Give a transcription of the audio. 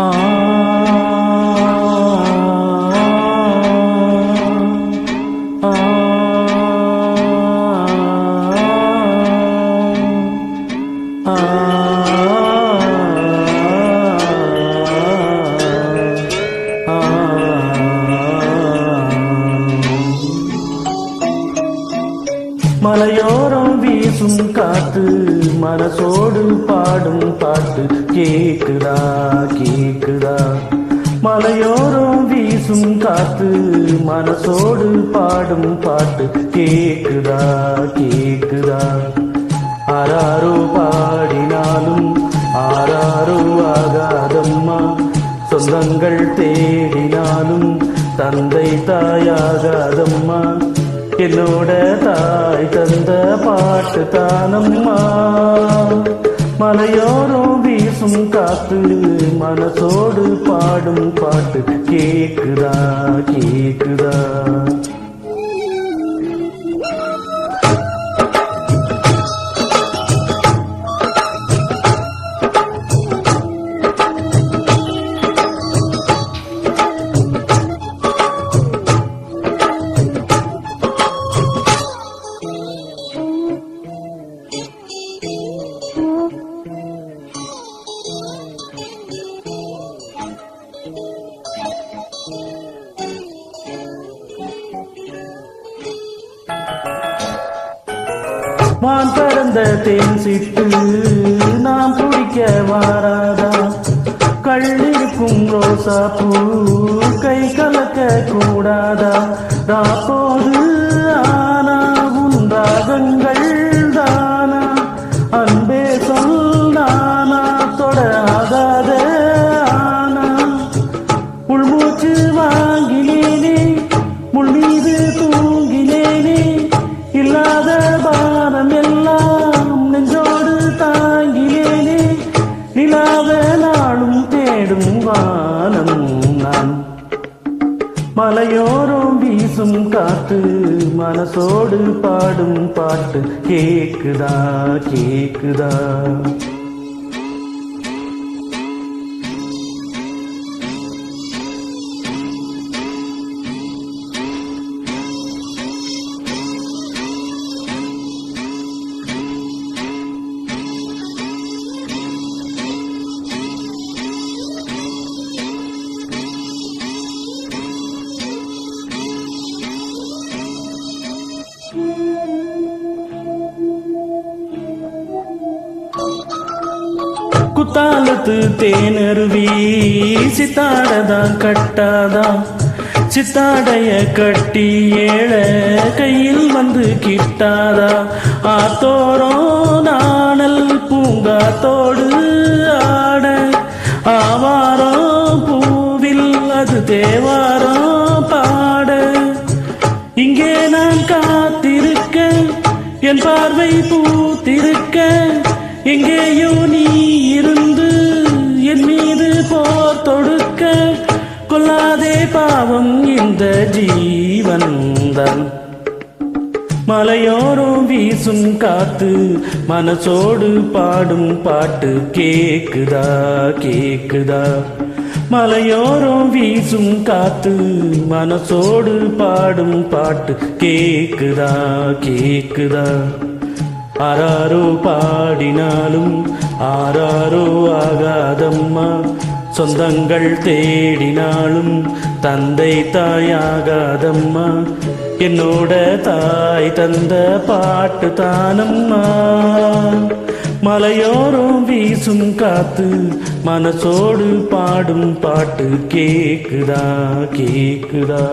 ஆ ஆ மலையோரம் வீசும் காத்து மனசோடு பாடும் பாட்டு கேக்குதா கேக்குதா. மலையோரம் வீசும் காத்து மனசோடு பாடும் பாட்டு கேக்குதா கேக்குதா. ஆராரோ பாடினாலும் ஆராரோ ஆகாதம்மா, சொந்தங்கள் தேடினாலும் தந்தை தாயாகாதம்மா. என்னோட தாய் தந்த பாட்டு தானம்மா. மலையோரம் வீசும் காத்து மனசோடு பாடும் பாட்டு கேக்குதா கேக்குதா. வான் பறந்த தேன் சிட்டு நாம் குடிக்க வாராதா. கள்ளிருக்கும் ரோசா பூ கை கலக்க கூடாதா. ராப்போது ஆனா உன் ராகங்கள் தானா, அன்பே சொல்லானா தொட ஆகாத ஆனா. உள்மூச்சு வாங்கினேனே முள் மீது தூங்கினேனே, இல்லாத பாரம் எல்லாம் நெஞ்சோடு தாங்கினேனே. நிலாவ நாளும் தேடும் வானம் நான். மலையோரம் வீசும் காத்து மனசோடு பாடும் பாட்டு கேக்குதா கேக்குதா. குத்தாலத்து தேனருவி சித்தாடதான் கட்டாதா. சித்தாடைய கட்டி ஏழ கையில் வந்து கிட்டாதா. ஆத்தோரம் நாணல் பூங்காத்தோடு ஆட, ஆவாரம் பூவில் அது தேவாரம் பாட. இங்கே நான் காத்திருக்க என் பார்வை பூத்திருக்க, எங்கேயோ நீ இருந்து என் மீது போர் தொடுக்க. கொல்லாதே பாவம் இந்த ஜீவன்தான். மலையோரம் வீசும் காத்து மனசோடு பாடும் பாட்டு கேக்குதா கேக்குதா. மலையோரம் வீசும் காத்து மனசோடு பாடும் பாட்டு கேக்குதா கேக்குதா. ஆராரோ பாடினாலும் ஆராரோ ஆகாதம்மா, சொந்தங்கள் தேடினாலும் தந்தை தாயாகாதம்மா. என்னோட தாய் தந்த பாட்டு தானம்மா. மலையோரம் வீசும் காத்து மனசோடு பாடும் பாட்டு கேக்குதா கேக்குதா.